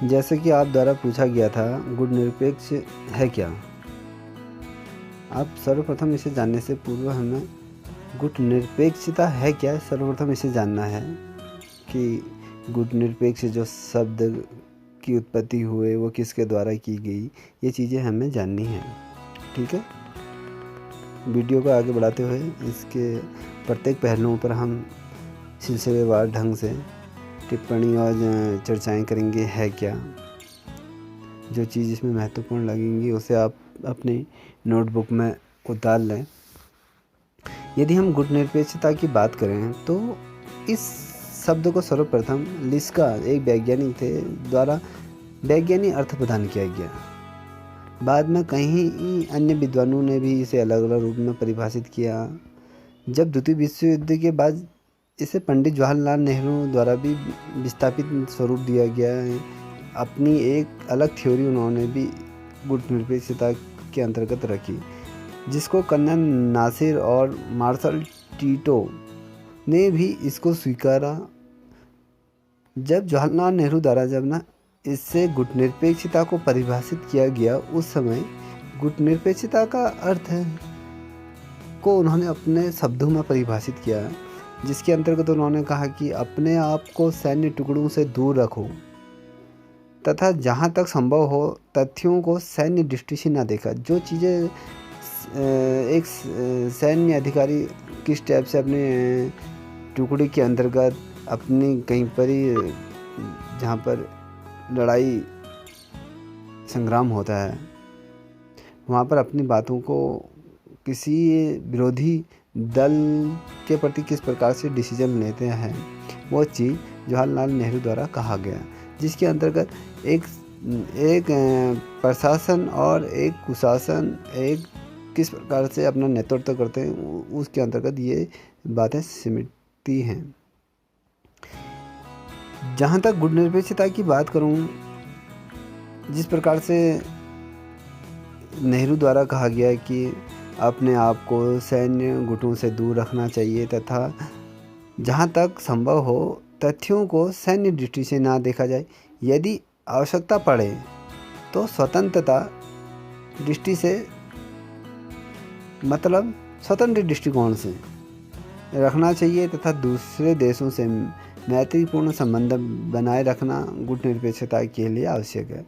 जैसे कि आप द्वारा पूछा गया था, गुट निरपेक्ष है क्या? आप सर्वप्रथम इसे जानने से पूर्व हमें गुट निरपेक्षता है क्या, सर्वप्रथम इसे जानना है कि गुट निरपेक्ष जो शब्द की उत्पत्ति हुए वो किसके द्वारा की गई, ये चीज़ें हमें जाननी है। ठीक है, वीडियो को आगे बढ़ाते हुए इसके प्रत्येक पहलुओं पर हम सिलसिलेवार ढंग से टिप्पणी और चर्चाएं करेंगे। है क्या, जो चीज़ इसमें महत्वपूर्ण लगेंगी उसे आप अपनी नोटबुक में उतार लें। यदि हम गुट निरपेक्षता की बात करें तो इस शब्द को सर्वप्रथम लिस्का, एक वैज्ञानिक थे, द्वारा वैज्ञानिक अर्थ प्रदान किया गया। बाद में कई अन्य विद्वानों ने भी इसे अलग अलग रूप में परिभाषित किया। जब द्वितीय विश्व युद्ध के बाद इसे पंडित जवाहरलाल नेहरू द्वारा भी विस्थापित स्वरूप दिया गया है। अपनी एक अलग थ्योरी उन्होंने भी गुट निरपेक्षता के अंतर्गत रखी, जिसको कर्नल नासिर और मार्शल टीटो ने भी इसको स्वीकारा। जब जवाहरलाल नेहरू द्वारा इससे गुट निरपेक्षता को परिभाषित किया गया, उस समय गुट निरपेक्षता का अर्थ को उन्होंने अपने शब्दों में परिभाषित किया, जिसके अंतर्गत उन्होंने कहा कि अपने आप को सैन्य टुकड़ों से दूर रखो तथा जहाँ तक संभव हो तथ्यों को सैन्य दृष्टि से न देखा। जो चीज़ें एक सैन्य अधिकारी किस टाइप से अपने टुकड़ी के अंतर्गत अपनी कहीं पर ही जहाँ पर लड़ाई संग्राम होता है वहाँ पर अपनी बातों को किसी विरोधी दल के प्रति किस प्रकार से डिसीजन लेते हैं, वो चीज़ जवाहरलाल नेहरू द्वारा कहा गया, जिसके अंतर्गत एक प्रशासन और एक कुशासन, एक किस प्रकार से अपना नेतृत्व करते हैं, उसके अंतर्गत ये बातें सिमटती हैं। जहाँ तक गुट निरपेक्षता की बात करूँ, जिस प्रकार से नेहरू द्वारा कहा गया है कि अपने आप को सैन्य गुटों से दूर रखना चाहिए तथा जहाँ तक संभव हो तथ्यों को सैन्य दृष्टि से ना देखा जाए, यदि आवश्यकता पड़े तो स्वतंत्रता दृष्टि से, मतलब स्वतंत्र दृष्टिकोण से रखना चाहिए तथा दूसरे देशों से मैत्रीपूर्ण संबंध बनाए रखना गुट निरपेक्षता के लिए आवश्यक है।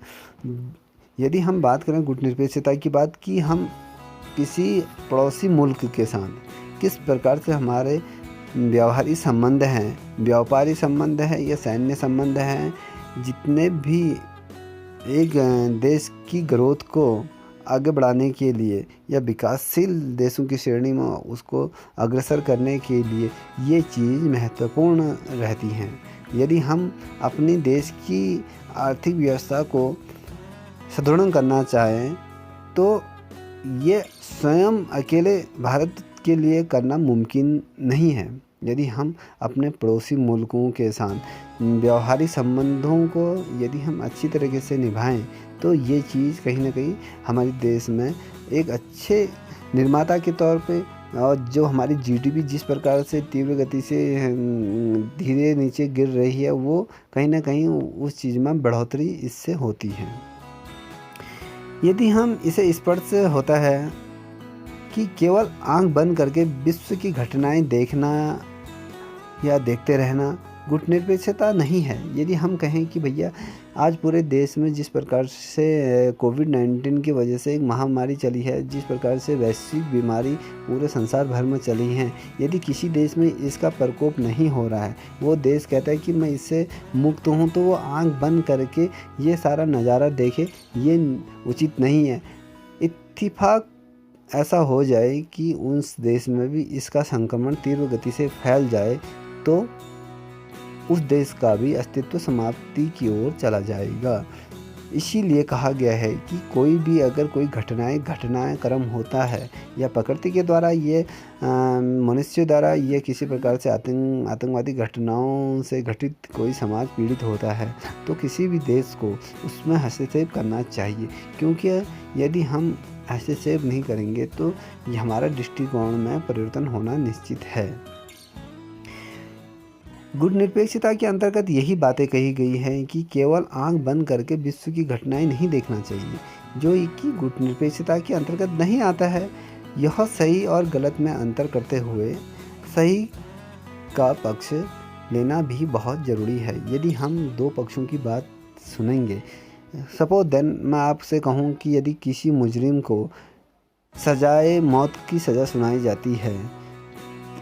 यदि हम बात करें गुट निरपेक्षता की बात कि हम किसी पड़ोसी मुल्क के साथ किस प्रकार से हमारे व्यवहारिक संबंध हैं, व्यापारिक संबंध है या सैन्य संबंध हैं, जितने भी एक देश की ग्रोथ को आगे बढ़ाने के लिए या विकासशील देशों की श्रेणी में उसको अग्रसर करने के लिए ये चीज़ महत्वपूर्ण रहती हैं। यदि हम अपने देश की आर्थिक व्यवस्था को सुदृढ़ करना चाहें तो ये स्वयं अकेले भारत के लिए करना मुमकिन नहीं है। यदि हम अपने पड़ोसी मुल्कों के साथ व्यवहारिक संबंधों को यदि हम अच्छी तरीके से निभाएं तो ये चीज़ कहीं ना कहीं हमारे देश में एक अच्छे निर्माता के तौर पे, और जो हमारी जीडीपी जिस प्रकार से तीव्र गति से धीरे नीचे गिर रही है, वो कहीं ना कहीं उस चीज़ में बढ़ोतरी इससे होती है। यदि हम इसे स्पष्ट होता है कि केवल आंख बंद करके विश्व की घटनाएं देखना या देखते रहना गुट निरपेक्षता नहीं है। यदि हम कहें कि भैया आज पूरे देश में जिस प्रकार से कोविड-19 की वजह से एक महामारी चली है, जिस प्रकार से वैश्विक बीमारी पूरे संसार भर में चली हैं, यदि किसी देश में इसका प्रकोप नहीं हो रहा है, वो देश कहता है कि मैं इससे मुक्त हूँ, तो वो आंख बंद करके ये सारा नज़ारा देखे, ये उचित नहीं है। इत्तेफाक ऐसा हो जाए कि उस देश में भी इसका संक्रमण तीव्र गति से फैल जाए तो उस देश का भी अस्तित्व समाप्ति की ओर चला जाएगा। इसीलिए कहा गया है कि कोई भी अगर कोई घटनाक्रम होता है या प्रकृति के द्वारा ये मनुष्य द्वारा ये किसी प्रकार से आतंकवादी घटनाओं से घटित कोई समाज पीड़ित होता है, तो किसी भी देश को उसमें हस्तक्षेप करना चाहिए, क्योंकि यदि हम हस्तक्षेप नहीं करेंगे तो हमारा दृष्टिकोण में परिवर्तन होना निश्चित है। गुटनिरपेक्षता के अंतर्गत यही बातें कही गई हैं कि केवल आंख बंद करके विश्व की घटनाएं नहीं देखना चाहिए, जो कि गुटनिरपेक्षता के अंतर्गत नहीं आता है। यह सही और गलत में अंतर करते हुए सही का पक्ष लेना भी बहुत ज़रूरी है। यदि हम दो पक्षों की बात सुनेंगे, सपोज देन मैं आपसे कहूँ कि यदि किसी मुजरिम को सजाए मौत की सज़ा सुनाई जाती है,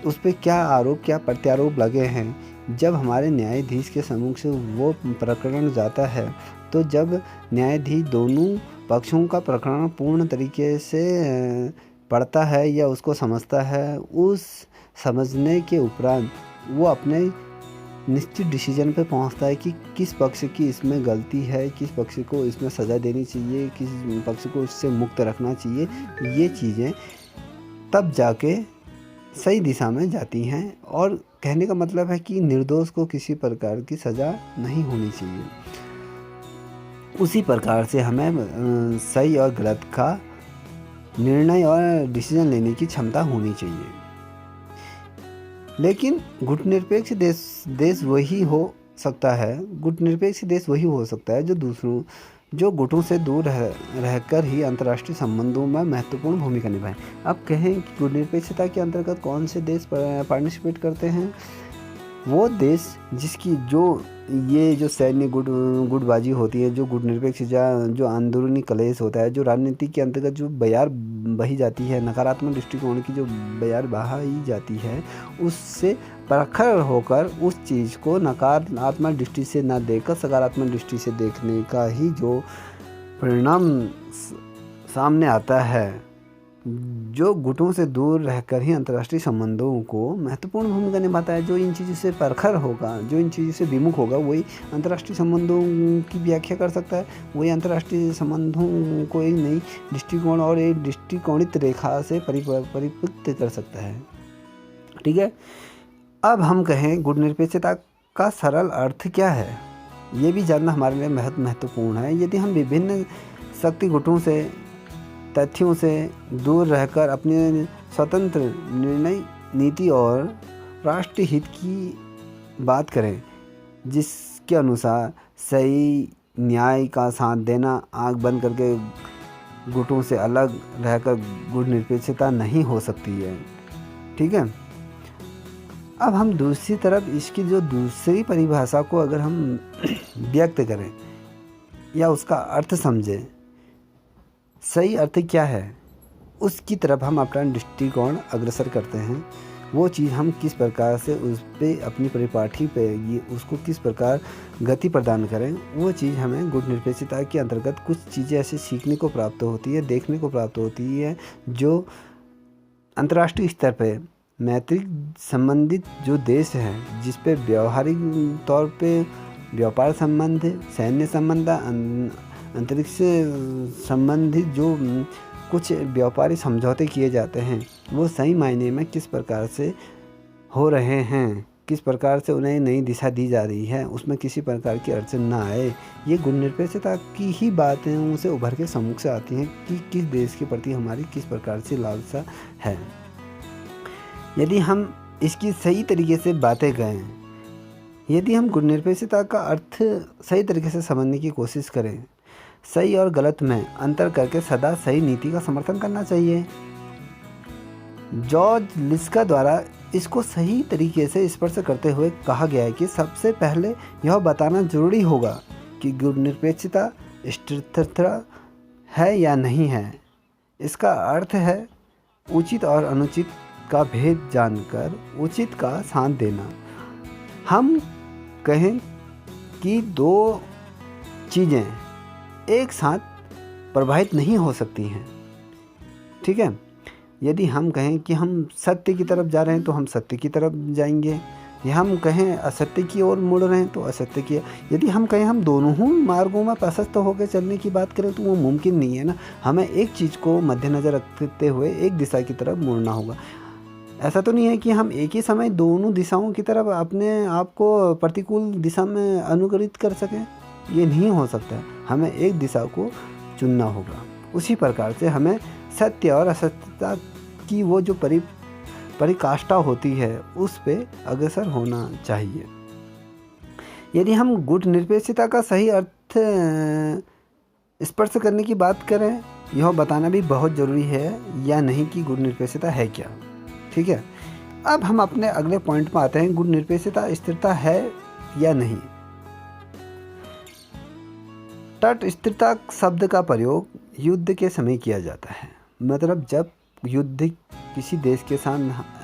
उस पर क्या आरोप क्या प्रत्यारोप लगे हैं, जब हमारे न्यायाधीश के सम्मुख वो प्रकरण जाता है, तो जब न्यायाधीश दोनों पक्षों का प्रकरण पूर्ण तरीके से पढ़ता है या उसको समझता है, उस समझने के उपरांत वो अपने निश्चित डिसीजन पे पहुंचता है कि किस पक्ष की इसमें गलती है, किस पक्ष को इसमें सज़ा देनी चाहिए, किस पक्ष को इससे मुक्त रखना चाहिए। ये चीज़ें तब जाके सही दिशा में जाती हैं और कहने का मतलब है कि निर्दोष को किसी प्रकार की सज़ा नहीं होनी चाहिए। उसी प्रकार से हमें सही और गलत का निर्णय और डिसीजन लेने की क्षमता होनी चाहिए। लेकिन गुटनिरपेक्ष देश वही हो सकता है जो गुटों से दूर रहकर ही अंतर्राष्ट्रीय संबंधों में महत्वपूर्ण भूमिका निभाएं। अब कहें कि गुटनिरपेक्षता के अंतर्गत कौन से देश पार्टिसिपेट करते हैं? वो देश जिसकी जो सैन्य गुटबाजी होती है, जो गुटनिरपेक्ष जो अंदरूनी कलेश होता है, जो राजनीति के अंतर्गत जो बयार बही जाती है, नकारात्मक दृष्टिकोण की जो बयार बहाई जाती है, उससे प्रखर होकर उस चीज़ को नकारात्मक दृष्टि से न देखकर सकारात्मक दृष्टि से देखने का ही जो परिणाम सामने आता है, जो गुटों से दूर रहकर ही अंतर्राष्ट्रीय संबंधों को महत्वपूर्ण भूमिका निभाता है, जो इन चीज़ों से प्रखर होगा, जो इन चीज़ों से विमुख होगा, वही अंतर्राष्ट्रीय संबंधों की व्याख्या कर सकता है, वही अंतर्राष्ट्रीय संबंधों को एक नई दृष्टिकोण और एक दृष्टिकोणित रेखा से परिपुष्ट कर सकता है। ठीक है, अब हम कहें गुटनिरपेक्षता का सरल अर्थ क्या है, ये भी जानना हमारे लिए महत्वपूर्ण है। यदि हम विभिन्न शक्ति गुटों से तथ्यों से दूर रहकर अपने स्वतंत्र निर्णय नीति और राष्ट्रीय हित की बात करें, जिसके अनुसार सही न्याय का साथ देना, आंख बंद करके गुटों से अलग रहकर गुटनिरपेक्षता नहीं हो सकती है। ठीक है, अब हम दूसरी तरफ इसकी जो दूसरी परिभाषा को अगर हम व्यक्त करें या उसका अर्थ समझें, सही अर्थ क्या है, उसकी तरफ हम अपना दृष्टिकोण अग्रसर करते हैं। वो चीज़ हम किस प्रकार से उस पर अपनी परिपाठी पे ये उसको किस प्रकार गति प्रदान करें, वो चीज़ हमें गुटनिरपेक्षता के अंतर्गत कुछ चीज़ें ऐसे सीखने को प्राप्त होती है, देखने को प्राप्त होती है, जो अंतर्राष्ट्रीय स्तर पे मैत्रिक संबंधित जो देश हैं, जिस पे व्यवहारिक तौर पे व्यापार संबंध, सैन्य संबंध, अंतरिक्ष संबंधित जो कुछ व्यापारी समझौते किए जाते हैं, वो सही मायने में किस प्रकार से हो रहे हैं, किस प्रकार से उन्हें नई दिशा दी जा रही है, उसमें किसी प्रकार की अड़चन ना आए, ये गुटनिरपेक्षता की ही बातें उनसे उभर के सम्मुख से आती हैं कि किस देश के प्रति हमारी किस प्रकार से लालसा है। यदि हम इसकी सही तरीके से बातें करें, यदि हम गुटनिरपेक्षता का अर्थ सही तरीके से समझने की कोशिश करें, सही और गलत में अंतर करके सदा सही नीति का समर्थन करना चाहिए। जॉर्ज लिस्का द्वारा इसको सही तरीके से स्पर्श करते हुए कहा गया है कि सबसे पहले यह बताना जरूरी होगा कि गुटनिरपेक्षता स्थिरता है या नहीं है। इसका अर्थ है उचित और अनुचित का भेद जानकर उचित का साथ देना। हम कहें कि दो चीज़ें एक साथ प्रभावित नहीं हो सकती हैं। ठीक है, यदि हम कहें कि हम सत्य की तरफ जा रहे हैं तो हम सत्य की तरफ जाएंगे, या हम कहें असत्य की ओर मुड़ रहे हैं तो असत्य की। यदि हम कहें हम दोनों ही मार्गों में प्रशस्त होकर चलने की बात करें तो वो मुमकिन नहीं है ना। हमें एक चीज़ को मद्देनज़र रखते हुए एक दिशा की तरफ मुड़ना होगा। ऐसा तो नहीं है कि हम एक ही समय दोनों दिशाओं की तरफ अपने आप को प्रतिकूल दिशा में अनुकूलित कर सकें, ये नहीं हो सकता। हमें एक दिशा को चुनना होगा। उसी प्रकार से हमें सत्य और असत्यता की वो जो परिकाष्ठा होती है उस पे अग्रसर होना चाहिए। यदि हम गुट निरपेक्षता का सही अर्थ स्पर्श करने की बात करें, यह बताना भी बहुत ज़रूरी है या नहीं कि गुट निरपेक्षता है क्या। ठीक है, अब हम अपने अगले पॉइंट में आते हैं, गुट निरपेक्षता स्थिरता है या नहीं। तट स्थिरता शब्द का प्रयोग युद्ध के समय किया जाता है। मतलब जब युद्ध किसी देश के साथ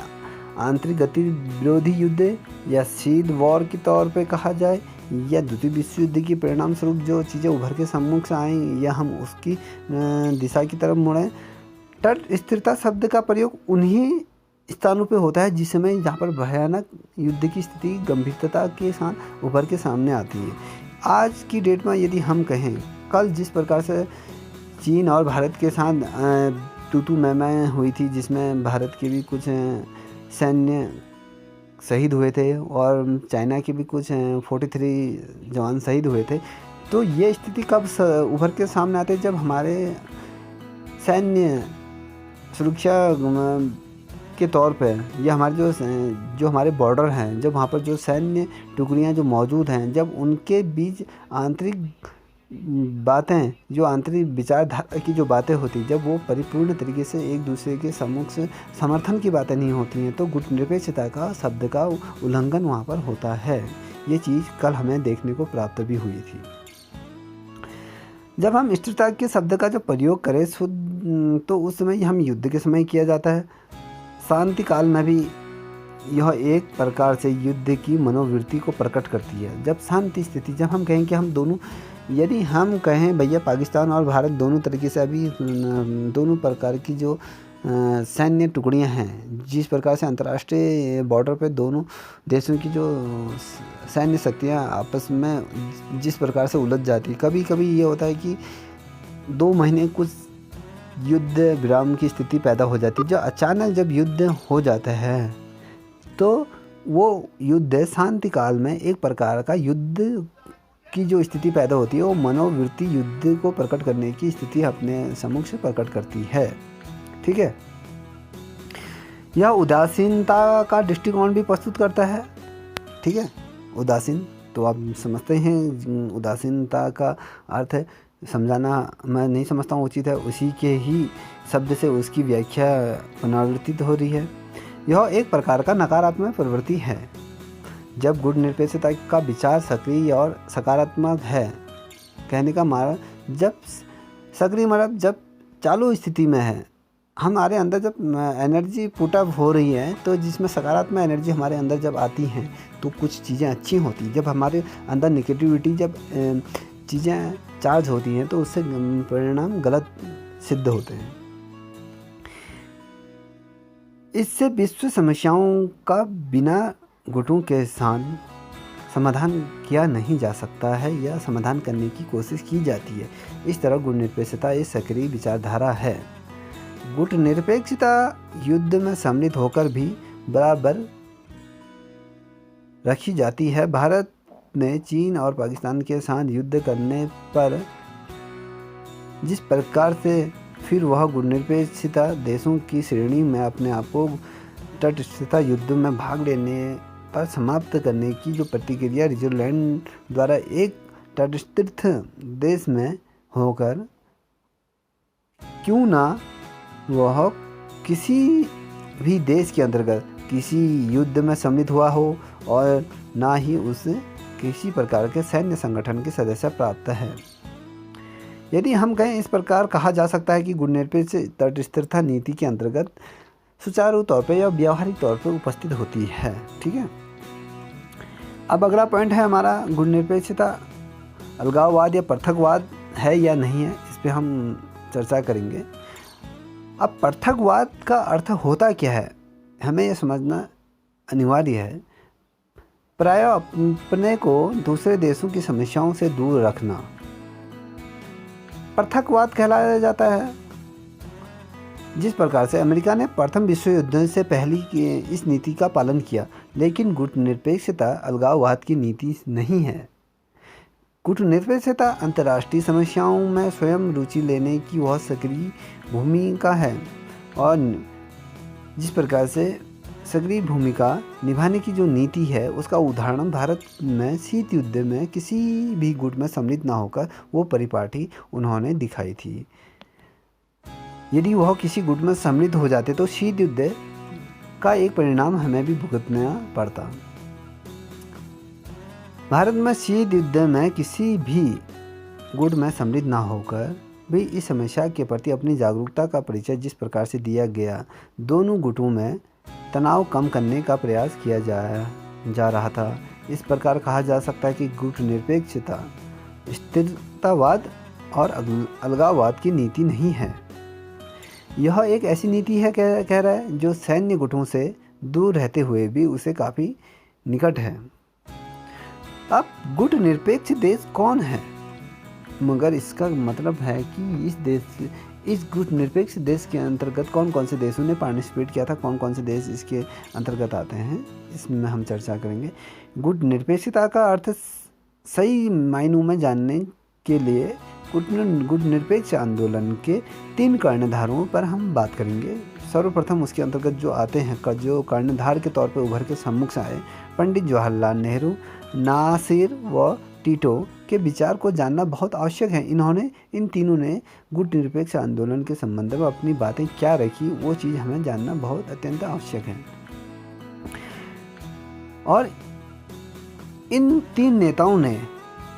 आंतरिक गति विरोधी युद्ध या शीत वॉर के तौर पे कहा जाए, या द्वितीय विश्व युद्ध के परिणाम स्वरूप जो चीज़ें उभर के सम्मुख से आएँ या हम उसकी दिशा की तरफ मुड़ें। तट स्थिरता शब्द का प्रयोग उन्हीं स्थानों पे होता है जिस समय जहाँ पर भयानक युद्ध की स्थिति गंभीरता के साथ उभर के सामने आती है। आज की डेट में यदि हम कहें, कल जिस प्रकार से चीन और भारत के साथ तू मैं हुई थी, जिसमें भारत के भी कुछ सैन्य शहीद हुए थे और चाइना के भी कुछ 43 जवान शहीद हुए थे, तो ये स्थिति कब उभर के सामने आते, जब हमारे सैन्य सुरक्षा के तौर पे या हमारे जो हमारे बॉर्डर हैं, जब वहाँ पर जो सैन्य टुकड़ियाँ जो मौजूद हैं, जब उनके बीच आंतरिक बातें, जो आंतरिक विचारधारा की जो बातें होती, जब वो परिपूर्ण तरीके से एक दूसरे के सम्मुख से समर्थन की बातें नहीं होती हैं, तो गुट निरपेक्षता का शब्द का उल्लंघन वहाँ पर होता है। ये चीज़ कल हमें देखने को प्राप्त भी हुई थी। जब हम स्थिरता के शब्द का जो प्रयोग करें तो उस समय हम युद्ध के समय किया जाता है। शांति काल में भी यह एक प्रकार से युद्ध की मनोवृत्ति को प्रकट करती है। जब शांति स्थिति, जब हम कहें कि हम दोनों, यदि हम कहें भैया पाकिस्तान और भारत दोनों तरीके से अभी दोनों प्रकार की जो सैन्य टुकड़ियां हैं, जिस प्रकार से अंतर्राष्ट्रीय बॉर्डर पे दोनों देशों की जो सैन्य शक्तियां आपस में जिस प्रकार से उलझ जाती, कभी कभी ये होता है कि 2 महीने कुछ युद्ध विराम की स्थिति पैदा हो जाती है। जो अचानक जब युद्ध हो जाता है तो वो युद्ध शांति काल में एक प्रकार का युद्ध की जो स्थिति पैदा होती है, वो मनोवृत्ति युद्ध को प्रकट करने की स्थिति अपने सम्मुख से प्रकट करती है। ठीक है, यह उदासीनता का दृष्टिकोण भी प्रस्तुत करता है। ठीक है, उदासीन तो आप समझते हैं, उदासीनता का अर्थ है समझाना मैं नहीं समझता हूँ उचित है, उसी के ही शब्द से उसकी व्याख्या पुनरावृत्तित हो रही है। यह एक प्रकार का नकारात्मक प्रवृत्ति है। जब गुट निरपेक्षता का विचार सक्रिय और सकारात्मक है, कहने का मारा, जब सक्रिय मतलब जब चालू स्थिति में है, हमारे अंदर जब एनर्जी पुट अप हो रही है, तो जिसमें सकारात्मक एनर्जी हमारे अंदर जब आती हैं तो कुछ चीज़ें अच्छी होती हैं। जब हमारे अंदर नेगेटिविटी, जब चीज़ें चार्ज होती हैं, तो उससे परिणाम गलत सिद्ध होते हैं। इससे विश्व समस्याओं का बिना गुटों के साथ समाधान किया नहीं जा सकता है या समाधान करने की कोशिश की जाती है। इस तरह गुट निरपेक्षता एक सक्रिय विचारधारा है। गुट निरपेक्षता युद्ध में सम्मिलित होकर भी बराबर रखी जाती है। भारत ने चीन और पाकिस्तान के साथ युद्ध करने पर जिस प्रकार से फिर वह गुट निरपेक्षता देशों की श्रेणी में अपने आप को तटस्थता युद्ध में भाग लेने पर समाप्त करने की जो प्रतिक्रिया स्विट्जरलैंड द्वारा एक तटस्थ देश में होकर, क्यों ना वह किसी भी देश के अंतर्गत किसी युद्ध में सम्मिलित हुआ हो और ना ही उसे किसी प्रकार के सैन्य संगठन के सदस्य प्राप्त है। यदि हम कहें, इस प्रकार कहा जा सकता है कि गुट निरपेक्ष तटस्थता नीति के अंतर्गत सुचारू तौर पर या व्यावहारिक तौर पर उपस्थित होती है। ठीक है, अब अगला पॉइंट है हमारा, गुट निरपेक्षता अलगाववाद या पृथकवाद है या नहीं है, इस पर हम चर्चा करेंगे। अब पृथकवाद का अर्थ होता क्या है, हमें यह समझना अनिवार्य है। प्राय अपने को दूसरे देशों की समस्याओं से दूर रखना पृथकवाद कहलाया जाता है। जिस प्रकार से अमेरिका ने प्रथम विश्व युद्ध से पहले की इस नीति का पालन किया, लेकिन गुट निरपेक्षता अलगाववाद की नीति नहीं है। गुट निरपेक्षता अंतर्राष्ट्रीय समस्याओं में स्वयं रुचि लेने की वह सक्रिय भूमिका है, और जिस प्रकार से सक्रिय भूमिका निभाने की जो नीति है उसका उदाहरण भारत में शीत युद्ध में किसी भी गुट में सम्मिलित न होकर वो परिपाटी उन्होंने दिखाई थी। यदि वह किसी गुट में सम्मिलित हो जाते तो शीत युद्ध का एक परिणाम हमें भी भुगतना पड़ता। भारत में शीत युद्ध में किसी भी गुट में सम्मिलित न होकर भी इस समस्या के प्रति अपनी जागरूकता का परिचय जिस प्रकार से दिया गया, दोनों गुटों में तनाव कम करने का प्रयास किया जा रहा था। इस प्रकार कहा जा सकता है कि गुट निरपेक्षता स्थिरतावाद और अलगाववाद की नीति नहीं है। यह एक ऐसी नीति है कह रहा है जो सैन्य गुटों से दूर रहते हुए भी उसे काफ़ी निकट है। अब गुट निरपेक्ष देश कौन है? मगर इसका मतलब है कि इस गुट निरपेक्ष देश के अंतर्गत कौन कौन से देशों ने पार्टिसिपेट किया था, कौन कौन से देश इसके अंतर्गत आते हैं, इसमें हम चर्चा करेंगे। गुट निरपेक्षता का अर्थ सही मायनों में जानने के लिए गुट निरपेक्ष आंदोलन के 3 कर्णधारों पर हम बात करेंगे। सर्वप्रथम उसके अंतर्गत जो आते हैं, जो कर्णधार के तौर पर उभर के सम्मुख से आए, पंडित जवाहरलाल नेहरू, नासिर व टीटो के विचार को जानना बहुत आवश्यक है। इन तीनों ने गुट निरपेक्ष आंदोलन के संबंध में अपनी बातें क्या रखी, वो चीज़ हमें जानना बहुत अत्यंत आवश्यक है। और इन 3 नेताओं ने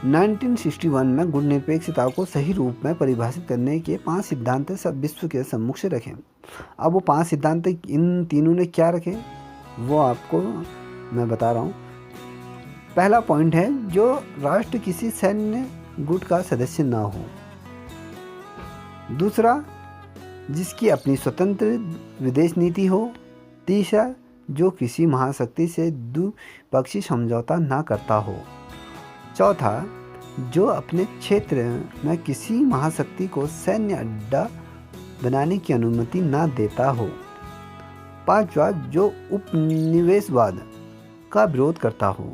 1961 में गुट निरपेक्षता को सही रूप में परिभाषित करने के 5 सिद्धांत सब विश्व के सम्मुख से रखे। अब वो 5 सिद्धांत इन तीनों ने क्या रखे वो आपको मैं बता रहा हूँ। पहला पॉइंट है, जो राष्ट्र किसी सैन्य गुट का सदस्य ना हो। दूसरा, जिसकी अपनी स्वतंत्र विदेश नीति हो। तीसरा, जो किसी महाशक्ति से द्विपक्षीय समझौता ना करता हो। चौथा, जो अपने क्षेत्र में किसी महाशक्ति को सैन्य अड्डा बनाने की अनुमति ना देता हो। पांचवा, जो उपनिवेशवाद का विरोध करता हो।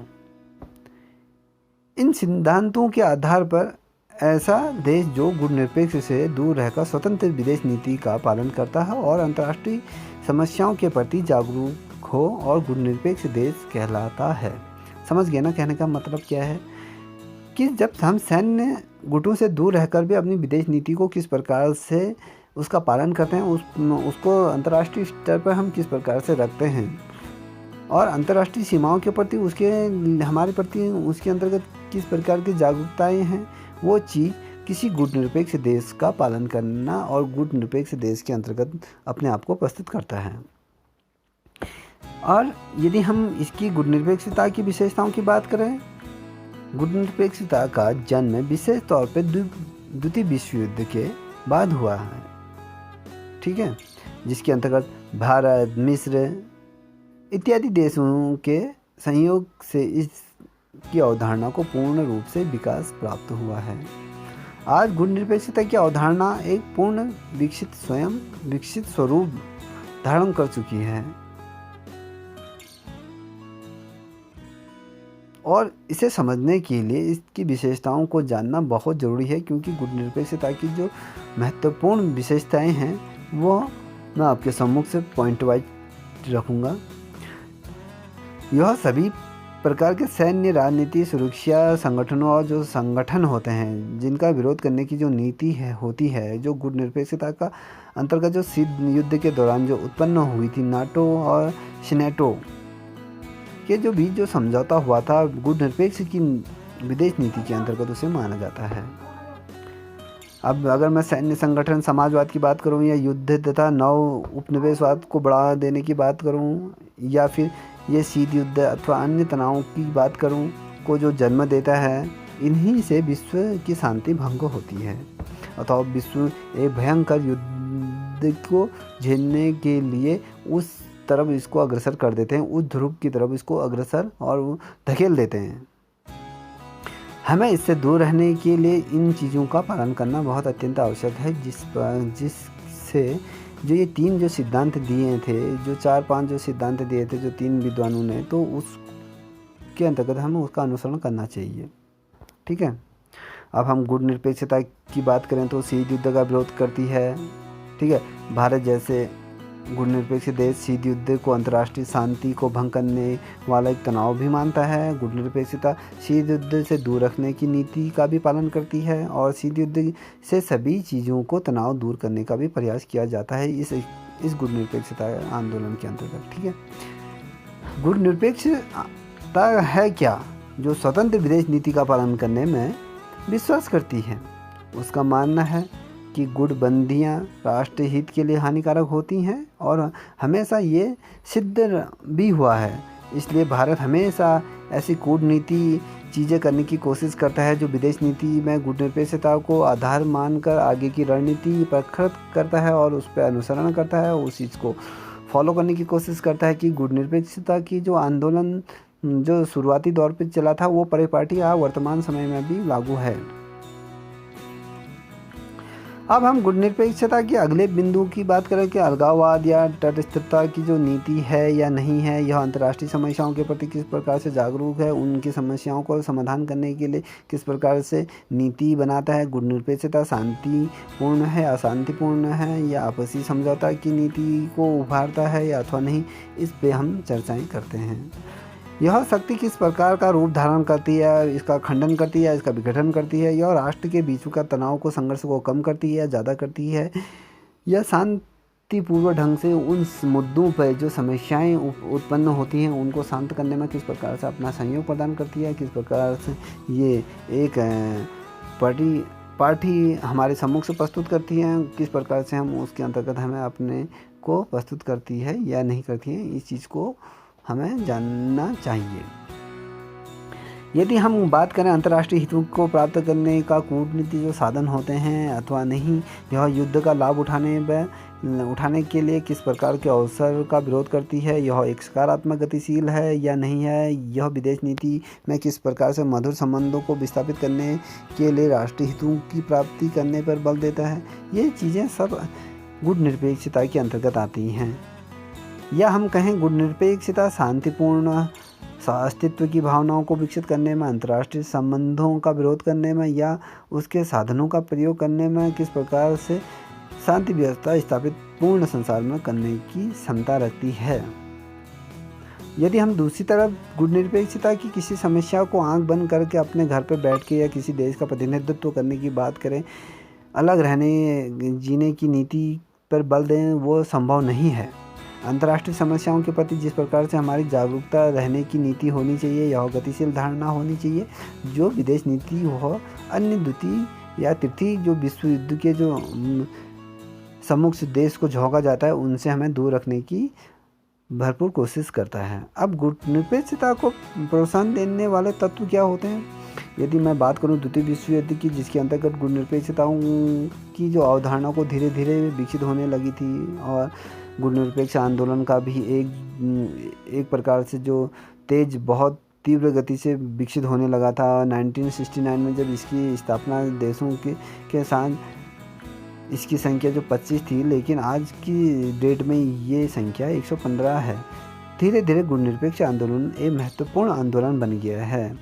इन सिद्धांतों के आधार पर ऐसा देश जो गुट निरपेक्ष से दूर रहकर स्वतंत्र विदेश नीति का पालन करता है और अंतर्राष्ट्रीय समस्याओं के प्रति जागरूक हो और गुट निरपेक्ष देश कहलाता है। समझ गए ना कहने का मतलब क्या है? कि जब हम सैन्य गुटों से दूर रहकर भी अपनी विदेश नीति को किस प्रकार से उसका पालन करते हैं, उसको अंतर्राष्ट्रीय स्तर पर हम किस प्रकार से रखते हैं और अंतर्राष्ट्रीय सीमाओं के प्रति हमारे प्रति उसके अंतर्गत किस प्रकार की जागरूकताएं हैं, वो चीज़ किसी गुट निरपेक्ष देश का पालन करना और गुट निरपेक्ष देश के अंतर्गत अपने आप को प्रस्तुत करता है। और यदि हम इसकी गुट निरपेक्षता की विशेषताओं की बात करें, गुट निरपेक्षता का जन्म विशेष तौर पर द्वितीय विश्व युद्ध के बाद हुआ है, ठीक है, जिसके अंतर्गत भारत, मिस्र इत्यादि देशों के सहयोग से इसकी अवधारणा को पूर्ण रूप से विकास प्राप्त हुआ है। आज गुट निरपेक्षता की अवधारणा एक पूर्ण विकसित स्वरूप धारण कर चुकी है और इसे समझने के लिए इसकी विशेषताओं को जानना बहुत ज़रूरी है, क्योंकि गुट निरपेक्षता की जो महत्वपूर्ण विशेषताएं हैं वो मैं आपके सम्मुख से पॉइंट वाइज रखूँगा। यह सभी प्रकार के सैन्य, राजनीति, सुरक्षा संगठनों और जो संगठन होते हैं जिनका विरोध करने की जो नीति होती है, जो गुट निरपेक्षता का अंतर्गत जो शीत युद्ध के दौरान जो उत्पन्न हुई थी, नाटो और सीनेटो के जो बीच जो समझौता हुआ था, गुट निरपेक्ष की विदेश नीति के अंतर्गत उसे माना जाता है। अब अगर मैं सैन्य संगठन समाजवाद की बात करूं या युद्ध तथा नव उपनिवेशवाद को बढ़ावा देने की बात करूं या फिर ये शीत युद्ध अथवा अन्य तनावों की बात करूं को जो जन्म देता है, इन्हीं से विश्व की शांति भंग होती है अथवा विश्व एक भयंकर युद्ध को झेलने के लिए उस तरफ इसको अग्रसर कर देते हैं, उस ध्रुव की तरफ इसको अग्रसर और धकेल देते हैं। हमें इससे दूर रहने के लिए इन चीज़ों का पालन करना बहुत अत्यंत आवश्यक है, जिससे जो ये 3 जो सिद्धांत दिए थे, जो 4-5 जो सिद्धांत दिए थे जो 3 विद्वानों ने, तो उसके अंतर्गत हमें उसका अनुसरण करना चाहिए, ठीक है। अब हम गुट निरपेक्षता की बात करें तो शीत युद्ध का विरोध करती है, ठीक है। भारत जैसे गुटनिरपेक्ष देश शीत युद्ध को अंतर्राष्ट्रीय शांति को भंग करने वाला एक तनाव भी मानता है। गुटनिरपेक्षता शीत युद्ध से दूर रखने की नीति का भी पालन करती है और शीत युद्ध से सभी चीज़ों को तनाव दूर करने का भी प्रयास किया जाता है इस गुटनिरपेक्षता आंदोलन के अंतर्गत। ठीक है, गुटनिरपेक्षता है क्या? जो स्वतंत्र विदेश नीति का पालन करने में विश्वास करती है। उसका मानना है कि गुटबंदियाँ राष्ट्र हित के लिए हानिकारक होती हैं और हमेशा ये सिद्ध भी हुआ है। इसलिए भारत हमेशा ऐसी कूटनीति चीज़ें करने की कोशिश करता है जो विदेश नीति में गुटनिरपेक्षता को आधार मानकर आगे की रणनीति प्रखर करता है और उस पर अनुसरण करता है, उस चीज़ को फॉलो करने की कोशिश करता है कि गुटनिरपेक्षता की जो आंदोलन जो शुरुआती दौर पर चला था वो परिपाटी वर्तमान समय में भी लागू है। अब हम गुटनिरपेक्षता के अगले बिंदु की बात करें कि अलगाववाद या तटस्थता की जो नीति है या नहीं है, यह अंतर्राष्ट्रीय समस्याओं के प्रति किस प्रकार से जागरूक है, उनकी समस्याओं को समाधान करने के लिए किस प्रकार से नीति बनाता है। गुटनिरपेक्षता शांतिपूर्ण है, अशांतिपूर्ण है या आपसी समझौता की नीति को उभारता है या अथवा नहीं, इस पे हम चर्चाएँ करते हैं। यह शक्ति किस प्रकार का रूप धारण करती है, इसका खंडन करती है, इसका विघटन करती है, यह राष्ट्र के बीच का तनाव को, संघर्ष को कम करती है, ज़्यादा करती है, यह शांतिपूर्वक ढंग से उन मुद्दों पर जो समस्याएं उत्पन्न होती हैं उनको शांत करने में किस प्रकार से अपना सहयोग प्रदान करती है, किस प्रकार से ये एक पार्टी हमारे सम्मुख से प्रस्तुत करती है, किस प्रकार से हम उसके अंतर्गत हमें अपने को प्रस्तुत करती है या नहीं करती है, इस चीज़ को हमें जानना चाहिए। यदि हम बात करें अंतर्राष्ट्रीय हितों को प्राप्त करने का कूटनीति जो साधन होते हैं अथवा नहीं, यह युद्ध का लाभ उठाने के लिए किस प्रकार के अवसर का विरोध करती है, यह एक सकारात्मक गतिशील है या नहीं है, यह विदेश नीति में किस प्रकार से मधुर संबंधों को विस्थापित करने के लिए राष्ट्रीय हितों की प्राप्ति करने पर बल देता है, ये चीज़ें सब गुटनिरपेक्षता के अंतर्गत आती हैं। या हम कहें गुटनिरपेक्षता शांतिपूर्ण अस्तित्व की भावनाओं को विकसित करने में, अंतर्राष्ट्रीय संबंधों का विरोध करने में या उसके साधनों का प्रयोग करने में किस प्रकार से शांति व्यवस्था स्थापित पूर्ण संसार में करने की क्षमता रखती है। यदि हम दूसरी तरफ गुटनिरपेक्षता की किसी समस्या को आंख बंद करके अपने घर पर बैठ के या किसी देश का प्रतिनिधित्व करने की बात करें, अलग रहने जीने की नीति पर बल दें, वो संभव नहीं है। अंतर्राष्ट्रीय समस्याओं के प्रति जिस प्रकार से हमारी जागरूकता रहने की नीति होनी चाहिए, यह गतिशील धारणा होनी चाहिए। जो विदेश नीति हो, अन्य द्वितीय या तृतीय जो विश्व युद्ध के जो सम्मुख से देश को झोंका जाता है, उनसे हमें दूर रखने की भरपूर कोशिश करता है। अब गुटनिरपेक्षता को प्रोत्साहन देने वाले तत्व क्या होते हैं? यदि मैं बात करूं द्वितीय विश्व युद्ध की, जिसके अंतर्गत गुटनिरपेक्षताओं की जो अवधारणा को धीरे धीरे विकसित होने लगी थी और गुटनिरपेक्ष आंदोलन का भी एक प्रकार से जो तेज बहुत तीव्र गति से विकसित होने लगा था। 1969 में जब इसकी स्थापना देशों के साथ इसकी संख्या जो 25 थी, लेकिन आज की डेट में ये संख्या 115 है। धीरे धीरे गुटनिरपेक्ष आंदोलन एक महत्वपूर्ण आंदोलन बन गया है।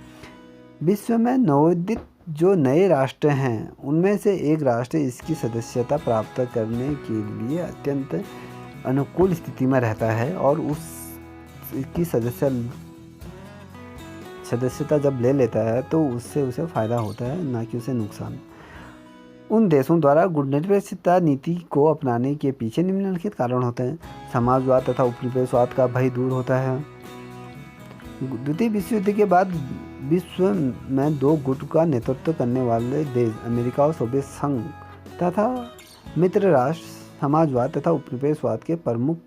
विश्व में नवोदित जो नए राष्ट्र हैं, उनमें से एक राष्ट्र इसकी सदस्यता प्राप्त करने के लिए अत्यंत अनुकूल स्थिति में रहता है और उसकी सदस्यता जब ले लेता है तो उससे उसे फ़ायदा होता है, ना कि उसे नुकसान। उन देशों द्वारा गुटनिरपेक्षता नीति को अपनाने के पीछे निम्नलिखित कारण होते हैं। समाजवाद तथा उपनिवेशवाद का भय दूर होता है। द्वितीय विश्व युद्ध के बाद विश्व में दो गुट का नेतृत्व करने वाले देश अमेरिका और सोवियत संघ तथा मित्र राष्ट्र समाजवाद तथा उपनिवेशवाद के प्रमुख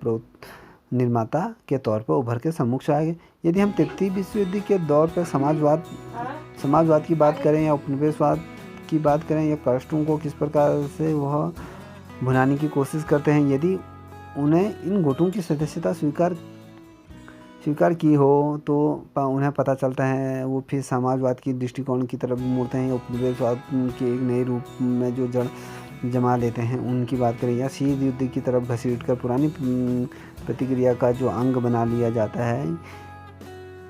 निर्माता के तौर पर उभर के सम्मुख से आए। यदि हम तृतीय विश्व युद्ध के दौर पर समाजवाद की बात करें या उपनिवेशवाद की बात करें या राष्ट्रों को किस प्रकार से वह भुनाने की कोशिश करते हैं, यदि उन्हें इन गुटों की सदस्यता स्वीकार की हो तो उन्हें पता चलता है वो फिर समाजवाद की दृष्टिकोण की तरफ मुड़ते हैं। उपनिवेशवाद के एक नए रूप में जो जड़ जमा लेते हैं उनकी बात करें या शीत युद्ध की तरफ घसीटकर पुरानी प्रतिक्रिया का जो अंग बना लिया जाता है,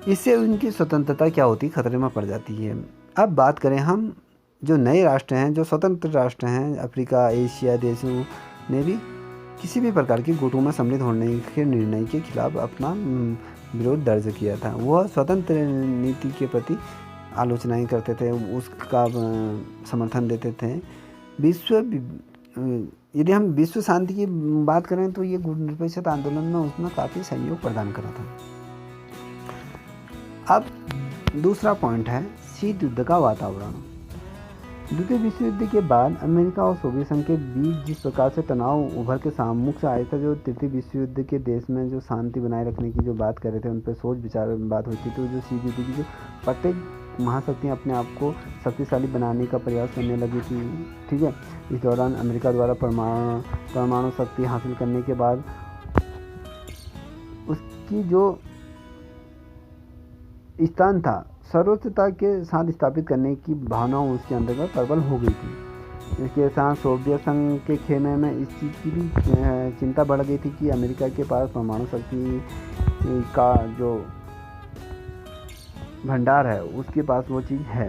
इससे उनकी स्वतंत्रता क्या होती खतरे में पड़ जाती है। अब बात करें हम जो नए राष्ट्र हैं, जो स्वतंत्र राष्ट्र हैं, अफ्रीका एशिया देशों ने भी किसी भी प्रकार की गुटों में सम्मिलित होने के निर्णय के खिलाफ अपना विरोध दर्ज किया था। वह स्वतंत्र नीति के प्रति आलोचनाएं करते थे, उसका समर्थन देते थे। यदि हम विश्व शांति की बात करें तो ये गुटनिरपेक्षता आंदोलन में उसमें काफ़ी सहयोग प्रदान करा था। अब दूसरा पॉइंट है शीत युद्ध का वातावरण। द्वितीय विश्व युद्ध के बाद अमेरिका और सोवियत संघ के बीच जिस प्रकार से तनाव उभर के सामने से आया था, जो तृतीय विश्व युद्ध के देश में जो शांति बनाए रखने की जो बात कर रहे थे, उन पर सोच विचार बात होती थी। जो शीत युद्ध की जो प्रत्येक महाशक्तियाँ अपने आप को शक्तिशाली बनाने का प्रयास करने लगी थी, ठीक है। इस दौरान अमेरिका द्वारा परमाणु शक्ति हासिल करने के बाद उसकी जो स्थान था सर्वोच्चता के साथ स्थापित करने की भावना उसके अंदर प्रबल हो गई थी। इसके साथ सोवियत संघ के खेमे में इस चीज़ की भी चिंता बढ़ गई थी कि अमेरिका के पास परमाणु शक्ति का जो भंडार है, उसके पास वो चीज़ है,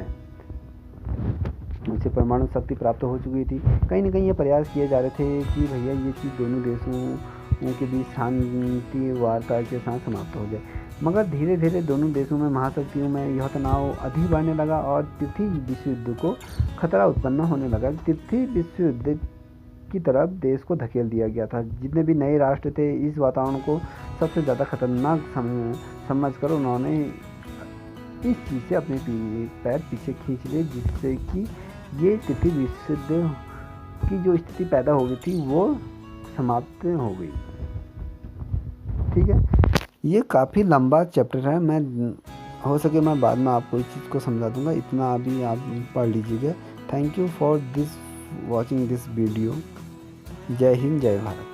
उसे परमाणु शक्ति प्राप्त हो चुकी थी। कहीं ना कहीं ये प्रयास किए जा रहे थे कि भैया ये चीज़ दोनों देशों के बीच शांति वार्ता के साथ समाप्त हो जाए। मगर धीरे धीरे दोनों देशों में महाशक्तियों में यह तनाव अधिक बढ़ने लगा और तृतीय विश्व युद्ध को खतरा उत्पन्न होने लगा। तृतीय विश्व युद्ध की तरफ देश को धकेल दिया गया था। जितने भी नए राष्ट्र थे, इस वातावरण को सबसे ज़्यादा खतरनाक समझकर उन्होंने इस चीज़ से अपने पैर पीछे खींच लिए, जिससे कि ये तृतीय विश्व युद्ध की जो स्थिति पैदा हो गई थी वो समाप्त हो गई, ठीक है। ये काफ़ी लंबा चैप्टर है, मैं हो सके मैं बाद में आपको इस चीज़ को समझा दूंगा, इतना अभी आप पढ़ लीजिएगा। Thank you for this watching this video. जय हिंद, जय भारत।